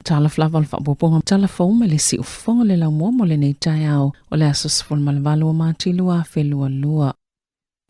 Tala flaval whaapoponga telefon le si ufonga le lau mo le nei tai au o le asos fol malvalo matilua felua lua.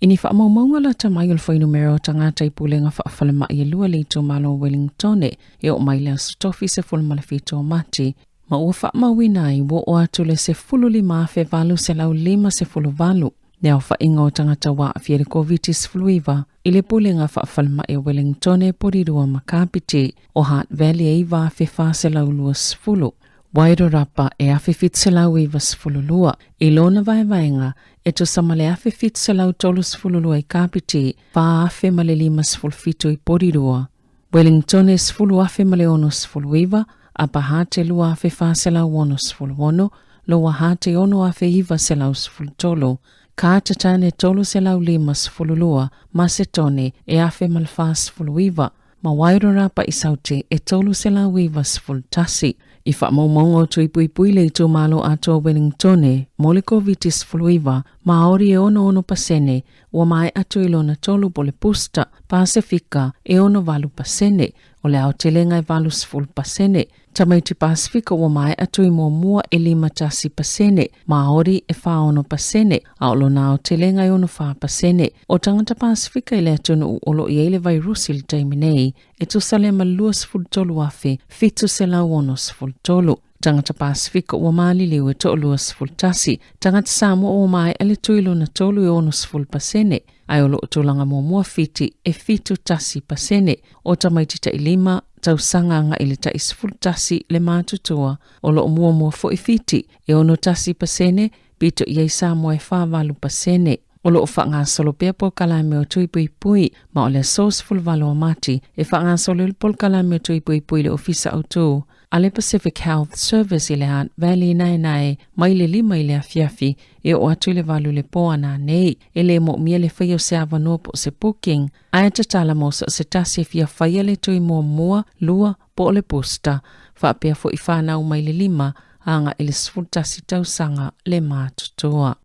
Ini whaamaumaunga la tamai ul whainu mero tangata I pulenga whaafalama I lua le ito malo Wellingtone e o mai le asotofi se fol malafito mati. Ma ua whaamauina I wo o atu le se fululi maafe valu se lau lima se fulu valu. Nea whainga o tangata wa fiere covitis fluiva I le pulenga whaafalama e Wellingtone porirua makapiti o Heart Valley e iwa fe se lau lua sfulu. Wairo rapa e afe fit se lau iwa sfulu lua. I lona vaenga e to samale afe fit se lau tolu sfulu lua I kapiti fa afe male lima sfulu fito I porirua. Wellingtone sfulu afe male ono sfulu iwa apa hate lua afe fa se lau ono sfulu ono loa hate ono afe iwa se lau sfulu tolu. Ka tatane tolu se lau lima sfulu lua ma se tone e afe malfa sfulu iwa. Ma wairo rapa I saute e tolu se lau iwa sfulu tasi. I whaamaumaunga o tui pui le ito malo ato Wellingtone, mole covitis fluiva, maori e ono pasene, ua mai atu ilona tolu pole pusta, Pasifika e ono valu pasene, o le au telenga e valu sful pasene, tamaiti Pasifika ua mai atu I mua e lima tasi pasene, maori e wha ono pasene, a olo na au telenga e ono wha pasene, o tangata Pasifika I le atunu u olo I eile vairusi le taiminei, e tu sale malua sful tolu afe, fitu se lau ono sful tolu. Tangata Pasifika ua mali liu e to lua sful tasi, tangata Samoa ua mai ale tuilo na tolu e ono sful pasene, ai olo utulanga mua fiti e fitu tasi pasene, o tamaiti ta ilima, tau sanganga ili ta isful tasi le matutua, olo mua fo fiti e ono tasi pasene, bito iei Samoa e whavalu pasene. Olo o whanga solo pia po kalame o tui pui, ma o le sos ful valo mati, e whanga solo il pol kalame o tui pui le ofisa auto. Ale Pacific Health Service I le Heart Valley nae, mai le lima I le afiafi, e o atu le valu le po ana nei, e le mo mia le whaia o se avanoa po se booking, aia te tala mo se tasi fia whaia le tui mua, lua, po le posta, whaapea fo I whanau mai le lima, anga I le sfultasi tausanga le mātutoa.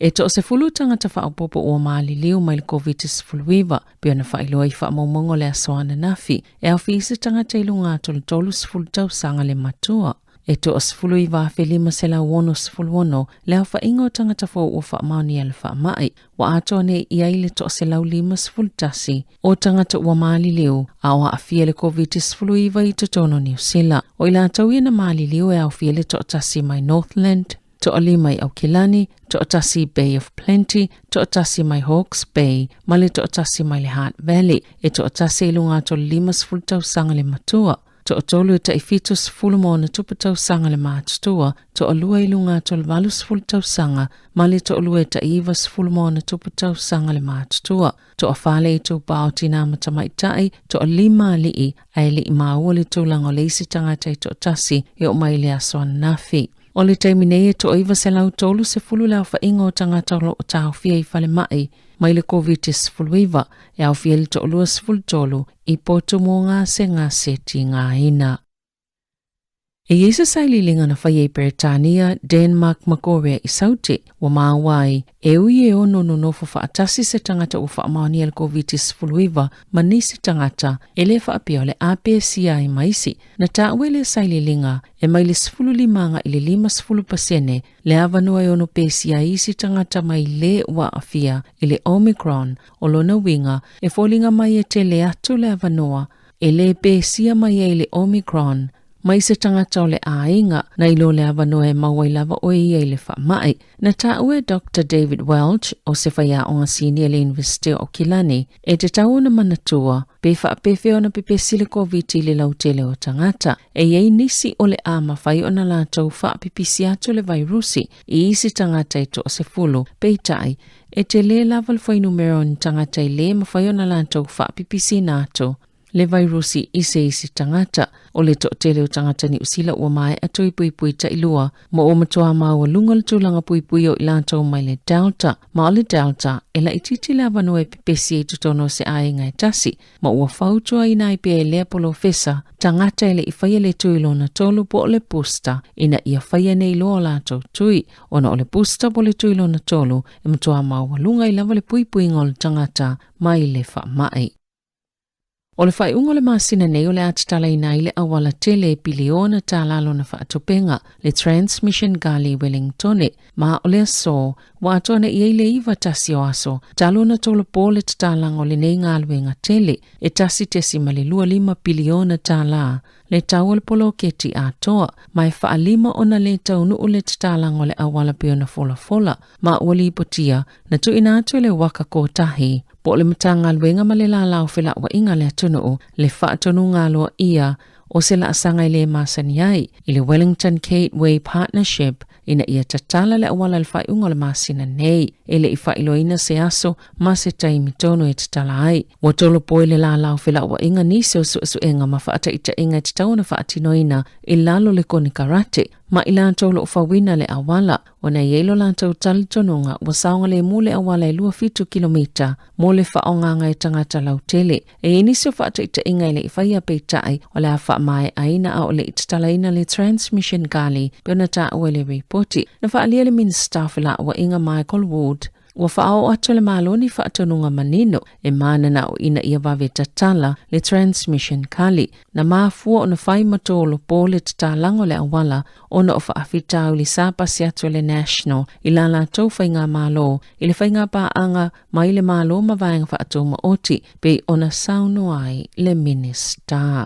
E to se fulu tangata whaapopo o maali liu mai le covitis fuluiva, pia na whailoa I whaamaumongo le asoana nafi, e au fisi tangata I lunga tolu sfulu tausanga le matua. E to se fuluiva afe lima se lau ono sfulu ono, le au whaingo tangata fo o whaamauni ala whaamai, wa ato ne I aile to se lau lima sfulu tasi, o tangata ua maali liu, awa afia le covitis fuluiva I totono New Zealand. O ila atauia na maali liu e au fia le to tasi mai Northland, to ali mai Aukilani, to atasi Bay of Plenty, to atasi mai Hawke's Bay, male to atasi mai le Heart Valley, e to atasi ilunga to lima sfulu tausanga le matua, to atolu ta ifito sfulu mo na tupu tausanga le mātutua, to alua ilunga to valu sfulu tausanga, male to alua ta iwa sfulu mo na tupu tausanga le mātutua, to afale to baoti na matamaitai, to alima lii, ai lii maua le tūlanga le isi tangata to atasi, e o mai le asoan nafi. O le taimine e to iwa se lau tolu se fulu lau whainga o tangata o tau fia I whale mai, mai le covitis fuluiva, e au fia li to olua se fulu tolu, I poto mo ngā se ti ngā ina. E Iesa saililinga na whai e Britania, Denmark Makorea I saute, wa maawai, e ui e ono no nofo whaatasi se tangata o whaamaoni al covitis fuluiva, ma nisi tangata, e le whaapia o le APCI maisi, na taue le saililinga, e mai le sfulu limanga I le lima sfulu pasene, le avanua e ono PCI isi tangata mai le wa afia, I le Omicron, o lona winga, e folinga mai e te le atu le avanua, e le PCI mai e le Omicron, mai se tangata o le ainga na ilo le avanoa e mawai lava o ia I le whaamai. Na taue Dr. David Welch o se whaia o ngasini le University o Kilani e te tau na manatua pe whaapewheo na pepesi le COVID le lautele o tangata e iei nisi o le ama whai o na lātou whaapipisi atu le vairusi I isi tangata I to se fulu peitai e te le lava le whai numero ni tangata I le ma whai o na lātou whaapipisi nātou. Le vairusi isi tangata o le tele o tangata ni usila ua mai atoi pui ta ilua mo o matoa maua lunga le tūlanga pui o ilantou mai le Delta ma o le Delta e la ititi le avano e pepesi e tutono se ainga e tasi ma ua whautua ina I pia e lea polo fesa tangata e le I whaia le tuilo na tolu po o le pusta ina ia whaia nei loa lātou tui ona o le pusta po le tuilo na tolu e matoa maua lunga I lava le pui ngol tangata mai le wha mai. O le whaiunga le masina nei o le atatala ina i le awala tele piliona tālalo na whaatupenga le Transmission Gali Wellingtone ma o le aso wa atona i eile iwa tasi o aso talo na tolo po le talango le nei ngaluenga tele e tasi tesi ma le 2.5 piliona tāla le tau le polo keti atoa mai whaalima ona le taunu o le talango le awala piona fola ma uli ipotia na tu ina atu le waka kotahi po le matanga luenga ma le lalau whila wa inga le atunu le whaatonu ngalo ia o se la asanga le masani ai i le Wellington Gateway Partnership ina ia tatala le awala le whaiunga le masina nei ele i whailoina se aso ma se taimi tono e tatala ai wa tolo po le lalau whila wa inga nisi o su enga ma whaata ita inga i tatauna whaatinoina i lalo le koni karate ma i lantolo o whawina le awala o na ielo lantau talitononga wa saonga le mule awala e 2 kilomita mo le whaonganga e tangata lautele e inisi o whaata ita inga i le i whaia peitai o le a wha mai aina a o le itatalaina le Transmission Gali peona ta ue le reporti na whaalia le minister whila wa inga Michael Wood wa whaao atu le maloni whaatonunga manino e manana o ina ia wawe tatala le Transmission Gali na maafua o na whai matolo po le tatalango le awala o na o whaafitau li sapa si atu le National i la tau whainga malo i le whainga paanga mai le malo ma vaenga whaatoma oti pe o na sauno ai le minister.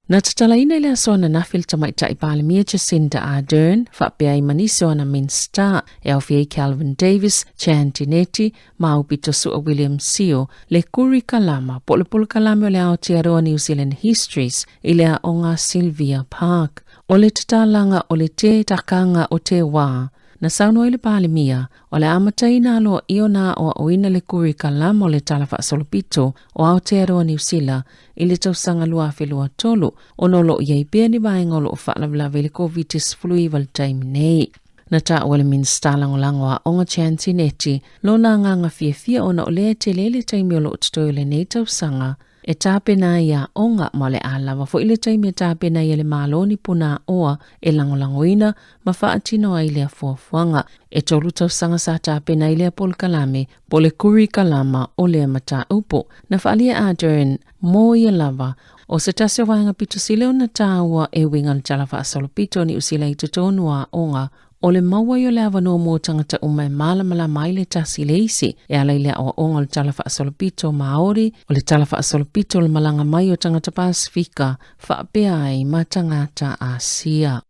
Na tatalaina ile asona na filta maita ipalimia Jacinda Ardern, whapea i maniso ana minsta, e au fiei Calvin Davis, Chantinetti, maupito sua William Seo, le kuri kalama, pole kalame o le Aotearoa New Zealand Histories, ile a onga Sylvia Park, o le tatalanga o le te takanga o te wā, na sauno ile palimia, o le amataina alo iona o oina le kuri kalama o le talafa solopito o Aotearoa New Zealand, ile tausanga lua whelua tolu, o nolo iei pia ni vaengolo o whaalawlawe le COVID-19 val taimi nei. Na ta wale minsta langolango a onga Chantinetti, lo na nganga fia ona o lea te lele taimi o lo ututoi le nei tausanga, e tāpena ia onga ma le alawa fo ile taimi e tāpena ia le maloni puna oa e langolangoina ma whaatino a ile a fuafuanga. E tolu tausanga sa tāpena ile a pol kalame, pole kuri kalama o lea mata upo. Na whaalia Ardern mo ia lava o se tasio wanga pito sile o na tāua e winga le talawa asolo pito ni usila i tutonua onga o le maua yo le avanoa mo tangata umai malamala mai le tasi leisi e ala ile o onga le talawa asolopito Maori o le talawa asolopito le malanga mai o tangata Pasifika whaapea ai ma tangata Asia.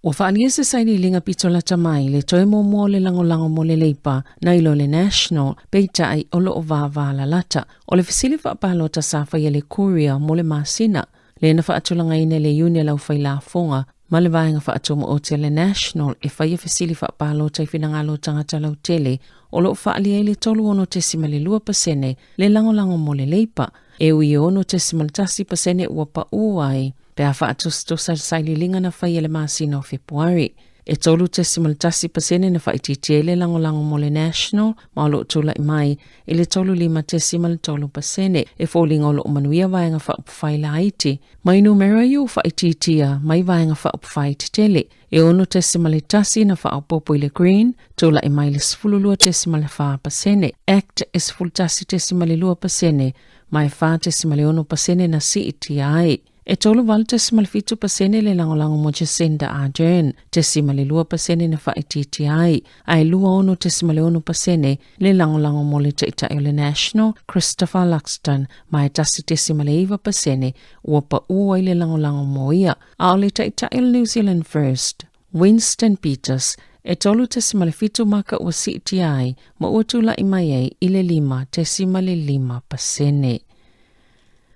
Wa whaalia se saini linga pito la tamai le toi mo le langolango mo le leipa na ilo le National peita ai olo o vāvala lata o le fisili whaapalo ta safa ia le Kuria mo le Masina le na whaatulanga ina le Iune lau whaila fonga ma le vaenga whaatomo o te le National e whaia fisili whaapalo tai finangalo tangata lau tele o lo whaalia le tolu ono tesima le 2% le langolango mo le leipa e ui ono tesima le 10% ua pa uai pe a whaatostosa saili linga na whaia le Masina o Februari. E tolu tesima le 10% na whaititia le langolango mo le National ma o lo tula i mai e le tolu 5% e fōlinga o lo manuia vaenga whaupwhaila Haiti. Mai numero iu whaititia mai vaenga whaupwhaititele e ono tesima le tasi na whaupopo i le Green tula i mai le 10% Act e 10% mai 5% na CETI. E tolu wal tesimal 5% le langolango mo Jacinda Ardern, tesimal 2% na whaititia ai lua ono tesimal 1% le langolango mo le teitai o le National, Christopher Luxton, mai tasi tesimal 1% ua pa ua le langolango mo ia, a o le teitai o New Zealand First. Winston Peters, e tolu tesimal 5 maka ua CETI, ma ua tula i mai ai i le 5%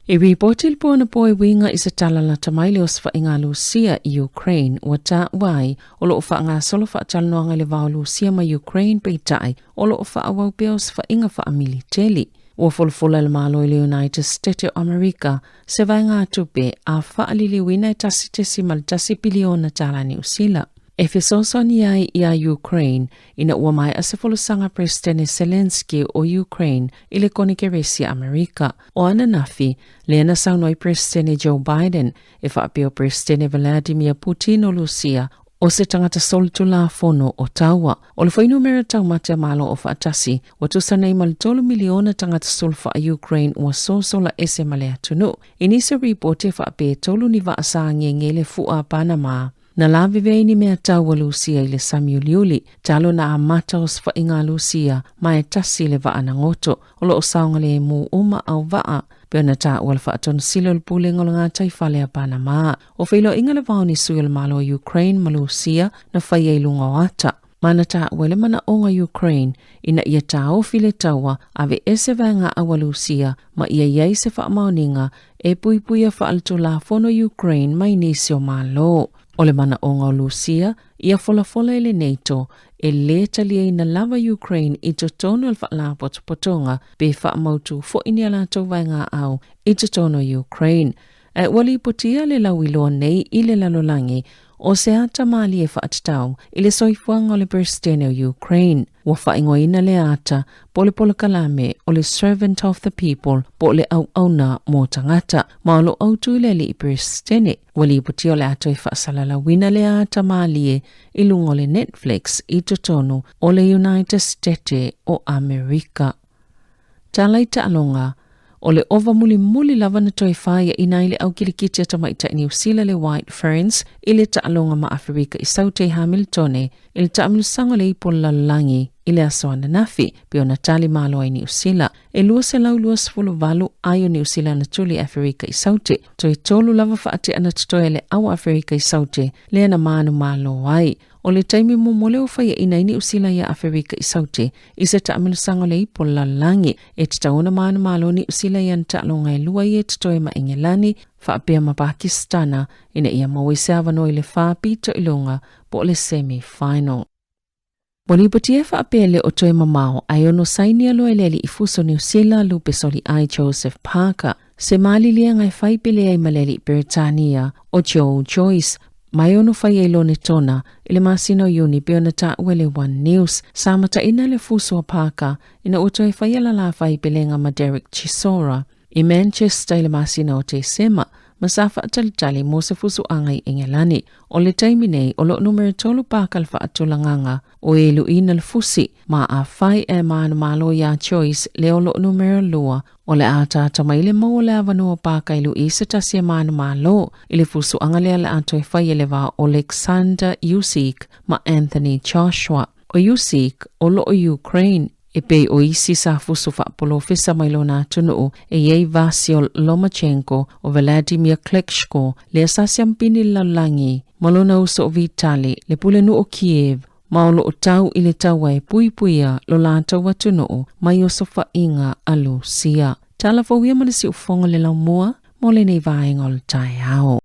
E reportil po na po e winga isa tala la tamaile o sfa inga Lucia i Ukraine wa ta wai o lo fa nga solo fa talnoanga le va Lucia ma Ukraine pe tai o lo fa awau pe o sfa inga fa militeli o folfola le malo le United States of America se va nga tupe a fa alili wina tasitesi mal tasipiliona tala ni usila. E fesosoni ia Ukraine ina ua mai asefolosanga Presidente Zelensky o Ukraine ile konike resi Amerika. O ana nafi, le ana saunoi Presidente Joe Biden e whaapeo Presidente Vladimir Putin o Lucia O se tangata soltula fono o taua. O le whainu mera tau matea malo o whaatasi, wa tusanei mal 3 miliona tangata sulfa a Ukraine ua sosola ese male atunu. Inisa reporte whaape tolu ni vaasa ngele fua Panama. Na lavive ni mea taua Lucia ile Samueliuli, talo na amata os whainga Lucia, mai tasi le vaa na ngoto, olo o saunga le mu uma au vaa, peo na taa wala whaaton silo le pule ngolo ngā taifale a Panama. O whilo inga le vau ni sui le malo Ukraine ma Lucia na whai e lunga o ata. Mana taa wale mana onga Ukraine, ina ia taa o file taua, ave ese vanga awa Lucia, ma ia iei se wha maoninga, e pui pui a whaalto la fono Ukraine mai nisi o malo. O le mana onga o Lucia, ia fola ele NATO, e le talia ina lava Ukraine i totono al whaala potonga, be wha mautu fo ini ala tau vainga au i totono Ukraine. E wali potia le lauiloa nei i le lalolangi, o se ata maali e whaatatau i le soifuanga o le Burstene o Ukraine. Wa whaingoina le ata, po le kalame o le servant of the people, po le au mo tangata, ma o lo autu i le li i Burstene. Wali puti o le ato i whaasalala wina le ata maali i lungo le Netflix i totono o le United States o Amerika. Tala i ta'alonga, o le ova muli lava na toi whaia i nai le au kilikiti ata maita i New Zealand le White Ferns i le ta'alonga ma Afrika i saute Hamiltone i le ta'amilusanga le ipo lalangi i le asoana nafi pio na tali malo ai New Zealand. E lua se lau lua sefulu valu ai o New Zealand na tuli Afrika i saute. Toi tolu lava whaate ana tutoe le au Afrika i saute le ana manu malo ai. O le taimi mo leo whaia ina i New Zealand ia Afrika i saute i se ta'amilusanga le ipo lalangi e te tauna manu malo New Zealand ia na ta'alonga e lua i e tutoe ma Ingelani whaapea ma Pakistana ina ia mawese avano i le whaapito ilonga po le semi-final. Wali putie whaapea le o toe mamao ai ono saini alo e leli i fuso New Zealand lupe soli ai Joseph Parker. Se mali lia ngai whaipele ai maleli Britannia o Joe Joyce. Mai ono whai e lo ne tona, ile masino uni peo na ta uele One News, sa mata ina le fuso a Parker, ina uto e whai ala la whai pelenga ma Derek Chisora. I Manchester ile masino o te sema, masafa atalitali mo se fuso angai Engelani. O le taimi nei, o lo numero tolu Parker alfa atulanganga, o e lu ina le fusi, ma a whai e maana malo ya Choice le o lo numero lua, o le ata tamaile mo le avano o Parker ilu isa tasi e maana malo, ile fuso angale ala ato e whai eleva Alexander Usyk ma Anthony Joshua. O Usyk, o lo o Ukraine, e pe o isi sa fuso whaapolo fisa mailona tunu e yei Vasyl Lomachenko o Vladimir Klitschko le asasiampini lalangi malona uso o Vitali le pulenu o Kiev maolo o tau ile taua e puipuia lo la taua tunu mai o sofa inga alu sia. Tala fawia manisi ufonga le lau mua mo le nei vaenga o le tai ao.